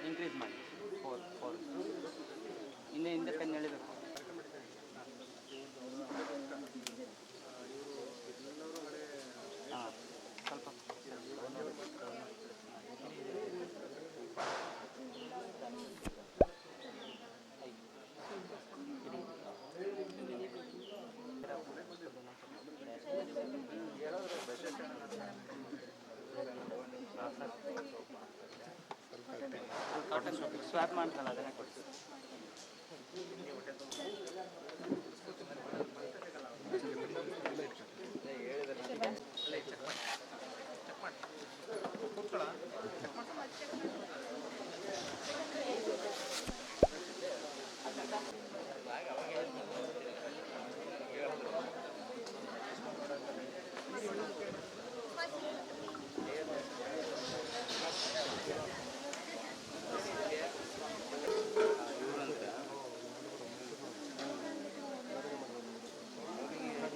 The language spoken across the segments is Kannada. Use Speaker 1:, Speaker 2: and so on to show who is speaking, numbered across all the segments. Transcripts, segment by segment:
Speaker 1: ಇನ್ಕ್ರೀಸ್ ಮಾಡಿ 4 ಹಿಂದೆ ಪೆನ್ ಎಳಿಬೇಕು. ಹಾಂ ಸ್ವಲ್ಪ ಸ್ವಾಪ್ ಮಾಡ್ತಲ್ಲ ಅದನ್ನೇ ಕೊಡ್ತೀವಿ.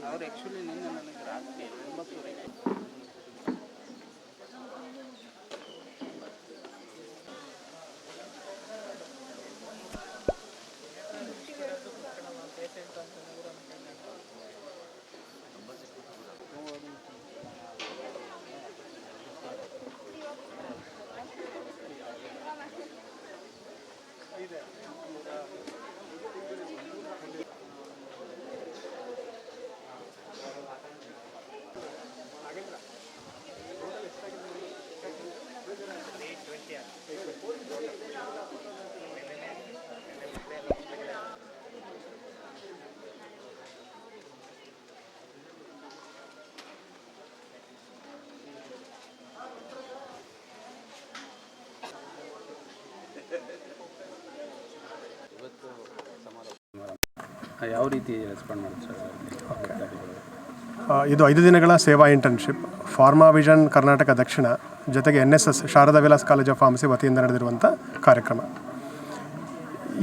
Speaker 1: ಅವ್ರು ಆ್ಯಕ್ಚುಲಿ ನಿನ್ನೆ ನನಗೆ ರಾತ್ರಿ 9:30 ಯಾವ ರೀತಿ ರೆಸ್ಪಾಂಡ್ ಮಾಡ್ತಾರೆ
Speaker 2: ಇದು 5 ದಿನಗಳ ಸೇವಾ ಇಂಟರ್ನ್ಶಿಪ್ ಫಾರ್ಮಾ ವಿಷನ್ ಕರ್ನಾಟಕ ದಕ್ಷಿಣ ಜೊತೆಗೆ NSS Sharada Vilas college of pharmacy ವತಿಯಿಂದ ನಡೆದಿರುವಂಥ ಕಾರ್ಯಕ್ರಮ.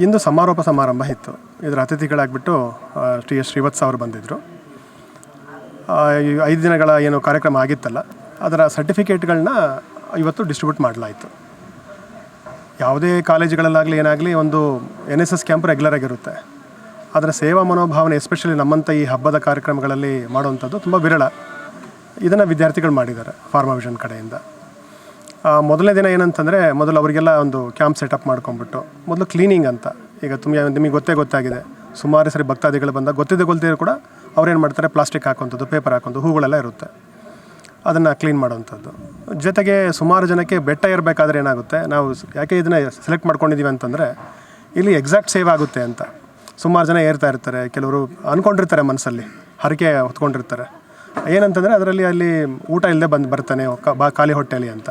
Speaker 2: ಇಂದು ಸಮಾರೋಪ ಸಮಾರಂಭ ಇತ್ತು. ಇದರ ಅತಿಥಿಗಳಾಗಿಬಿಟ್ಟು TS ಶ್ರೀವತ್ಸ ಅವರು ಬಂದಿದ್ದರು. 5 ದಿನಗಳ ಏನು ಕಾರ್ಯಕ್ರಮ ಆಗಿತ್ತಲ್ಲ ಅದರ ಸರ್ಟಿಫಿಕೇಟ್ಗಳನ್ನ ಇವತ್ತು ಡಿಸ್ಟ್ರಿಬ್ಯೂಟ್ ಮಾಡಲಾಯಿತು. ಯಾವುದೇ ಕಾಲೇಜುಗಳಲ್ಲಾಗಲಿ ಏನಾಗಲಿ ಒಂದು NSS ಕ್ಯಾಂಪ್ ರೆಗ್ಯುಲರ್ ಆಗಿರುತ್ತೆ. ಅದರ ಸೇವಾ ಮನೋಭಾವನೆ ಎಸ್ಪೆಷಲಿ ನಮ್ಮಂಥ ಈ ಹಬ್ಬದ ಕಾರ್ಯಕ್ರಮಗಳಲ್ಲಿ ಮಾಡುವಂಥದ್ದು ತುಂಬ ವಿರಳ. ಇದನ್ನು ವಿದ್ಯಾರ್ಥಿಗಳು ಮಾಡಿದ್ದಾರೆ ಫಾರ್ಮಾ ವಿಷನ್ ಕಡೆಯಿಂದ. ಮೊದಲನೇ ದಿನ ಏನಂತಂದರೆ ಮೊದಲು ಅವರಿಗೆಲ್ಲ ಒಂದು ಕ್ಯಾಂಪ್ ಸೆಟಪ್ ಮಾಡ್ಕೊಂಬಿಟ್ಟು ಮೊದಲು ಕ್ಲೀನಿಂಗ್ ಅಂತ. ಈಗ ನಿಮಗೆ ಗೊತ್ತಾಗಿದೆ ಸುಮಾರು ಸರಿ ಭಕ್ತಾದಿಗಳು ಬಂದಾಗ ಗೊತ್ತಿದ್ದು ಕೂಡ ಅವ್ರೇನು ಮಾಡ್ತಾರೆ ಪ್ಲಾಸ್ಟಿಕ್ ಹಾಕುವಂಥದ್ದು, ಪೇಪರ್ ಹಾಕೋದು, ಹೂಗಳೆಲ್ಲ ಇರುತ್ತೆ, ಅದನ್ನು ಕ್ಲೀನ್ ಮಾಡೋವಂಥದ್ದು. ಜೊತೆಗೆ ಸುಮಾರು ಜನಕ್ಕೆ ಬೆಟ್ಟ ಏರಬೇಕಾದ್ರೆ ಏನಾಗುತ್ತೆ, ನಾವು ಯಾಕೆ ಇದನ್ನು ಸೆಲೆಕ್ಟ್ ಮಾಡ್ಕೊಂಡಿದ್ದೀವಿ ಅಂತಂದರೆ ಇಲ್ಲಿ ಎಕ್ಸಾಕ್ಟ್ ಸೇವ್ ಆಗುತ್ತೆ ಅಂತ. ಸುಮಾರು ಜನ ಏರ್ತಾ ಇರ್ತಾರೆ, ಕೆಲವರು ಅಂದ್ಕೊಂಡಿರ್ತಾರೆ ಮನಸ್ಸಲ್ಲಿ ಹರಕೆ ಹೊತ್ಕೊಂಡಿರ್ತಾರೆ ಏನಂತಂದರೆ ಅದರಲ್ಲಿ ಅಲ್ಲಿ ಊಟ ಇಲ್ಲದೆ ಬರ್ತಾನೆ ಖಾಲಿ ಹೊಟ್ಟೆಲಿ ಅಂತ.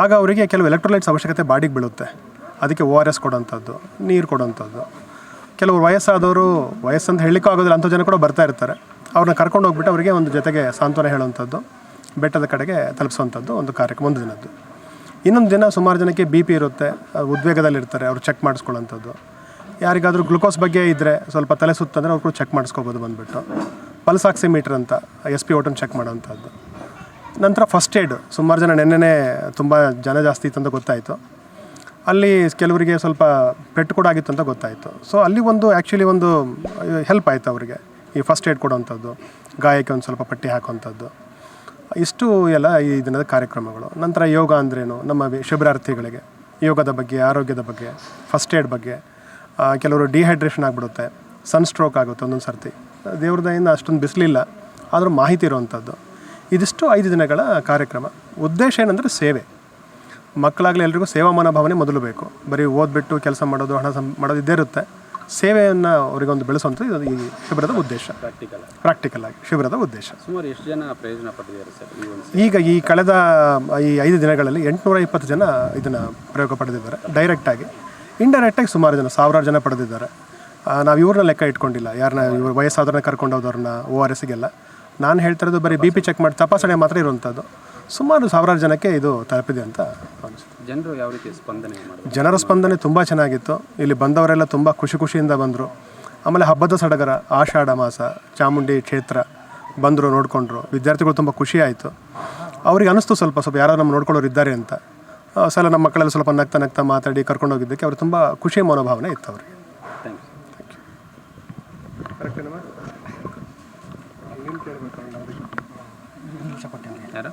Speaker 2: ಆಗ ಅವರಿಗೆ ಕೆಲವು ಎಲೆಕ್ಟ್ರೋಲೈಟ್ಸ್ ಅವಶ್ಯಕತೆ ಬಾಡಿಗೆ ಬೀಳುತ್ತೆ. ಅದಕ್ಕೆ ORS ಕೊಡೋಂಥದ್ದು, ನೀರು ಕೊಡೋಂಥದ್ದು. ಕೆಲವರು ವಯಸ್ಸಾದವರು ವಯಸ್ಸಂತ ಹೇಳಲಿಕ್ಕೂ ಆಗೋದಿಲ್ಲ ಅಂಥ ಜನ ಕೂಡ ಬರ್ತಾ ಇರ್ತಾರೆ. ಅವ್ರನ್ನ ಕರ್ಕೊಂಡು ಹೋಗ್ಬಿಟ್ಟು ಅವರಿಗೆ ಒಂದು ಜೊತೆಗೆ ಸಾಂತ್ವನ ಹೇಳುವಂಥದ್ದು, ಬೆಟ್ಟದ ಕಡೆಗೆ ತಲುಪಿಸುವಂಥದ್ದು ಒಂದು ಕಾರ್ಯಕ್ರಮ ಒಂದು ದಿನದ್ದು. ಇನ್ನೊಂದು ದಿನ ಸುಮಾರು ಜನಕ್ಕೆ BP ಇರುತ್ತೆ, ಉದ್ವೇಗದಲ್ಲಿರ್ತಾರೆ, ಅವರು ಚೆಕ್ ಮಾಡಿಸ್ಕೊಳ್ಳೋಂಥದ್ದು. ಯಾರಿಗಾದರೂ ಗ್ಲುಕೋಸ್ ಬಗ್ಗೆ ಇದ್ದರೆ ಸ್ವಲ್ಪ ತಲೆ ಸುತ್ತಂದರೆ ಅವ್ರು ಕೂಡ ಚೆಕ್ ಮಾಡಿಸ್ಕೋಬೋದು ಬಂದುಬಿಟ್ಟು. ಪಲ್ಸ್ ಆಕ್ಸಿಮೀಟ್ರ್ ಅಂತ SpO2 ಚೆಕ್ ಮಾಡೋವಂಥದ್ದು. ನಂತರ ಫಸ್ಟ್ ಏಡ್ ಸುಮಾರು ಜನ ನೆನ್ನೆ ತುಂಬ ಜನ ಜಾಸ್ತಿ ಇತ್ತು ಅಂತ ಗೊತ್ತಾಯಿತು. ಅಲ್ಲಿ ಕೆಲವರಿಗೆ ಸ್ವಲ್ಪ ಪೆಟ್ಟು ಕೂಡ ಆಗಿತ್ತು ಅಂತ ಗೊತ್ತಾಯಿತು. ಸೊ ಅಲ್ಲಿ ಒಂದು ಆ್ಯಕ್ಚುಲಿ ಒಂದು ಹೆಲ್ಪ್ ಆಯಿತು ಅವರಿಗೆ ಈ ಫಸ್ಟ್ ಏಡ್ ಕೊಡೋವಂಥದ್ದು, ಗಾಯಕ್ಕೆ ಒಂದು ಸ್ವಲ್ಪ ಪಟ್ಟಿ ಹಾಕುವಂಥದ್ದು. ಇಷ್ಟು ಎಲ್ಲ ಈ ದಿನದ ಕಾರ್ಯಕ್ರಮಗಳು. ನಂತರ ಯೋಗ ಅಂದ್ರೇನು, ನಮ್ಮ ಶಿಬಿರಾರ್ಥಿಗಳಿಗೆ ಯೋಗದ ಬಗ್ಗೆ, ಆರೋಗ್ಯದ ಬಗ್ಗೆ, ಫಸ್ಟ್ ಏಡ್ ಬಗ್ಗೆ. ಕೆಲವರು ಡಿಹೈಡ್ರೇಷನ್ ಆಗಿಬಿಡುತ್ತೆ, ಸನ್ಸ್ಟ್ರೋಕ್ ಆಗುತ್ತೆ ಒಂದೊಂದು ಸರ್ತಿ. ದೇವ್ರ ದಯಿಂದ ಅಷ್ಟೊಂದು ಬಿಸಿಲಿಲ್ಲ, ಆದರೂ ಮಾಹಿತಿ ಇರುವಂಥದ್ದು. ಇದಿಷ್ಟು 5 ದಿನಗಳ ಕಾರ್ಯಕ್ರಮ. ಉದ್ದೇಶ ಏನಂದರೆ ಸೇವೆ. ಮಕ್ಕಳಾಗಲಿ ಎಲ್ರಿಗೂ ಸೇವಾ ಮನೋಭಾವನೆ ಮೊದಲು ಬೇಕು. ಬರೀ ಓದ್ಬಿಟ್ಟು ಕೆಲಸ ಮಾಡೋದು, ಹಣ ಮಾಡೋದು ಇದ್ದೇ ಇರುತ್ತೆ. ಸೇವೆಯನ್ನು ಅವರಿಗೊಂದು ಬೆಳೆಸುವಂಥದ್ದು ಇದು ಈ ಶಿಬಿರದ ಉದ್ದೇಶ. ಪ್ರಾಕ್ಟಿಕಲ್ ಆಗಿ ಶಿಬಿರದ ಉದ್ದೇಶ.
Speaker 1: ಸುಮಾರು ಎಷ್ಟು ಜನ ಪ್ರಯೋಜನ ಪಡೆದಿದ್ದಾರೆ ಸರ್?
Speaker 2: ಈಗ ಈ ಕಳೆದ ಈ 5 ದಿನಗಳಲ್ಲಿ 820 ಜನ ಇದನ್ನು ಪ್ರಯೋಗ ಪಡೆದಿದ್ದಾರೆ ಡೈರೆಕ್ಟಾಗಿ. ಇಂಡೈರೆಕ್ಟಾಗಿ ಸುಮಾರು ಜನ, ಸಾವಿರಾರು ಜನ ಪಡೆದಿದ್ದಾರೆ. ನಾವು ಇವ್ರನ್ನ ಲೆಕ್ಕ ಇಟ್ಕೊಂಡಿಲ್ಲ, ಯಾರನ್ನ ಇವ್ರು ವಯಸ್ಸಾದ್ರನ್ನ ಕರ್ಕೊಂಡು ಹೋದವ್ರನ್ನ ORSಗೆಲ್ಲ. ನಾನು ಹೇಳ್ತಿರೋದು ಬರೀ BP ಚೆಕ್ ಮಾಡಿ ತಪಾಸಣೆ ಮಾತ್ರ ಇರುವಂಥದ್ದು. ಸುಮಾರು ಸಾವಿರಾರು ಜನಕ್ಕೆ ಇದು ತಲುಪಿದೆ ಅಂತ ಅನಿಸುತ್ತೆ.
Speaker 1: ಜನರು ಯಾವ ರೀತಿ ಸ್ಪಂದನೆ ಮಾಡಿದ್ರು?
Speaker 2: ಜನರ ಸ್ಪಂದನೆ ತುಂಬ ಚೆನ್ನಾಗಿತ್ತು. ಇಲ್ಲಿ ಬಂದವರೆಲ್ಲ ತುಂಬ ಖುಷಿಯಿಂದ ಬಂದರು. ಆಮೇಲೆ ಹಬ್ಬದ ಸಡಗರ, ಆಷಾಢ ಮಾಸ, ಚಾಮುಂಡಿ ಕ್ಷೇತ್ರ ಬಂದರು, ನೋಡಿಕೊಂಡ್ರು. ವಿದ್ಯಾರ್ಥಿಗಳು ತುಂಬ ಖುಷಿ ಆಯಿತು. ಅವ್ರಿಗೆ ಅನ್ನಿಸ್ತು ಸ್ವಲ್ಪ ಯಾರೋ ನಮ್ಮ ನೋಡ್ಕೊಳ್ಳೋರು ಇದ್ದಾರೆ ಅಂತ. ಸಲ ನಮ್ಮ ಮಕ್ಕಳೆಲ್ಲ ಸ್ವಲ್ಪ ನಗ್ತಾ ಮಾತಾಡಿ ಕರ್ಕೊಂಡೋಗಿದ್ದಕ್ಕೆ ಅವ್ರಿಗೆ ತುಂಬ ಖುಷಿ ಮನೋಭಾವನೆ ಇತ್ತು ಅವರಿಗೆ.
Speaker 1: Thank you. ಯಾರು?